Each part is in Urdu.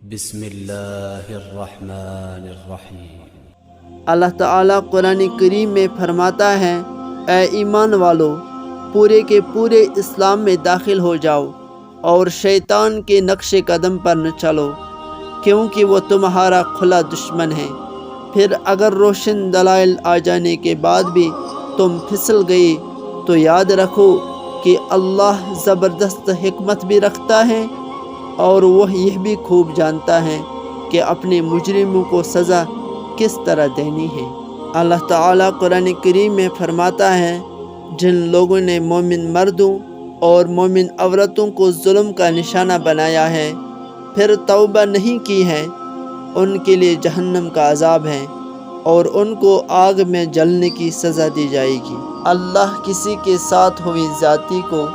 بسم اللہ الرحمن الرحیم۔ اللہ تعالیٰ قرآن کریم میں فرماتا ہے، اے ایمان والو، پورے کے پورے اسلام میں داخل ہو جاؤ اور شیطان کے نقش قدم پر نہ چلو، کیونکہ وہ تمہارا کھلا دشمن ہے۔ پھر اگر روشن دلائل آ جانے کے بعد بھی تم پھسل گئے تو یاد رکھو کہ اللہ زبردست حکمت بھی رکھتا ہے اور وہ یہ بھی خوب جانتا ہے کہ اپنے مجرموں کو سزا کس طرح دینی ہے۔ اللہ تعالیٰ قرآن کریم میں فرماتا ہے، جن لوگوں نے مومن مردوں اور مومن عورتوں کو ظلم کا نشانہ بنایا ہے پھر توبہ نہیں کی ہے، ان کے لیے جہنم کا عذاب ہے اور ان کو آگ میں جلنے کی سزا دی جائے گی۔ اللہ کسی کے ساتھ ہوئی زیادتی کو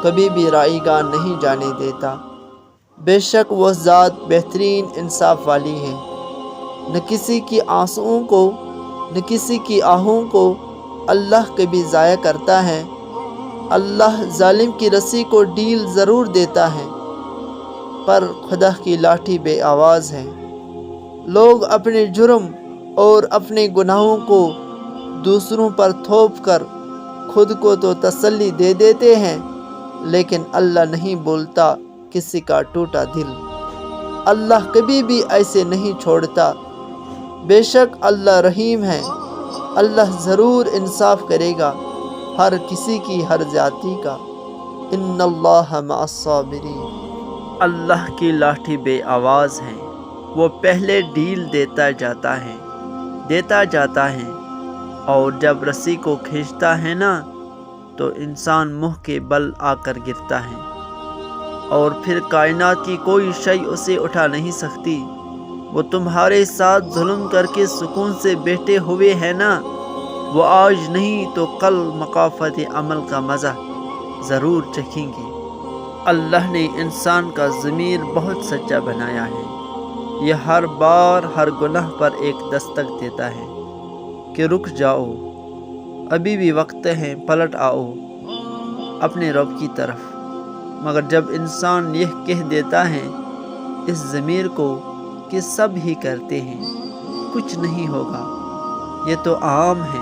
کبھی بھی رائے گاہ نہیں جانے دیتا۔ بے شک وہ ذات بہترین انصاف والی ہے، نہ کسی کی آنسوؤں کو نہ کسی کی آہوں کو اللہ کبھی ضائع کرتا ہے۔ اللہ ظالم کی رسی کو ڈھیل ضرور دیتا ہے، پر خدا کی لاٹھی بے آواز ہے۔ لوگ اپنے جرم اور اپنے گناہوں کو دوسروں پر تھوپ کر خود کو تو تسلی دے دیتے ہیں، لیکن اللہ نہیں بولتا کسی کا ٹوٹا دل۔ اللہ کبھی بھی ایسے نہیں چھوڑتا۔ بے شک اللہ رحیم ہے، اللہ ضرور انصاف کرے گا ہر کسی کی ہر زیادتی کا۔ ان اللہ مع الصابرین۔ اللہ کی لاٹھی بے آواز ہے، وہ پہلے ڈھیل دیتا جاتا ہے اور جب رسی کو کھینچتا ہے نا تو انسان منہ کے بل آ کر گرتا ہے اور پھر کائنات کی کوئی شے اسے اٹھا نہیں سکتی۔ وہ تمہارے ساتھ ظلم کر کے سکون سے بیٹھے ہوئے ہیں نا، وہ آج نہیں تو کل مکافات عمل کا مزہ ضرور چکھیں گے۔ اللہ نے انسان کا ضمیر بہت سچا بنایا ہے، یہ ہر بار ہر گناہ پر ایک دستک دیتا ہے کہ رک جاؤ، ابھی بھی وقت ہے، پلٹ آؤ اپنے رب کی طرف۔ مگر جب انسان یہ کہہ دیتا ہے اس ضمیر کو کہ سب ہی کرتے ہیں، کچھ نہیں ہوگا، یہ تو عام ہے،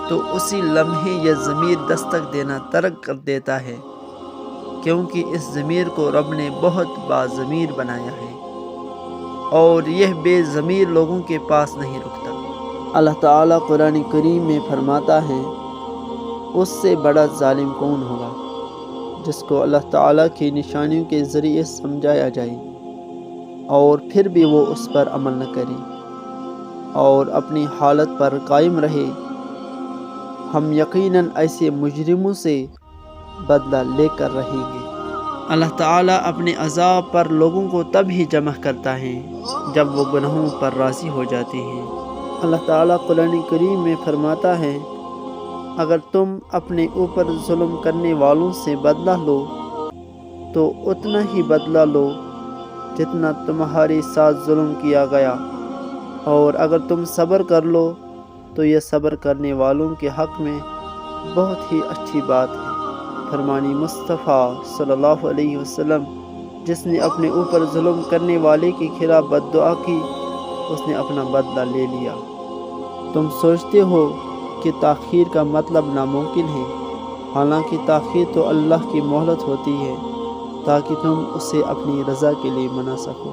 تو اسی لمحے یہ ضمیر دستک دینا ترک کر دیتا ہے، کیونکہ اس ضمیر کو رب نے بہت باضمیر بنایا ہے اور یہ بے ضمیر لوگوں کے پاس نہیں رکتا۔ اللہ تعالیٰ قرآن کریم میں فرماتا ہے، اس سے بڑا ظالم کون ہوگا جس کو اللہ تعالیٰ کی نشانیوں کے ذریعے سمجھایا جائے اور پھر بھی وہ اس پر عمل نہ کرے اور اپنی حالت پر قائم رہے۔ ہم یقیناً ایسے مجرموں سے بدلہ لے کر رہیں گے۔ اللہ تعالیٰ اپنے عذاب پر لوگوں کو تب ہی جمع کرتا ہے جب وہ گناہوں پر راضی ہو جاتے ہیں۔ اللہ تعالیٰ قرآن کریم میں فرماتا ہے، اگر تم اپنے اوپر ظلم کرنے والوں سے بدلہ لو تو اتنا ہی بدلہ لو جتنا تمہارے ساتھ ظلم کیا گیا، اور اگر تم صبر کر لو تو یہ صبر کرنے والوں کے حق میں بہت ہی اچھی بات ہے۔ فرمانی مصطفیٰ صلی اللہ علیہ وسلم، جس نے اپنے اوپر ظلم کرنے والے کے خلاف بد دعا کی، اس نے اپنا بدلہ لے لیا۔ تم سوچتے ہو کہ تاخیر کا مطلب ناممکن ہے، حالانکہ تاخیر تو اللہ کی مہلت ہوتی ہے تاکہ تم اسے اپنی رضا کے لیے منا سکو۔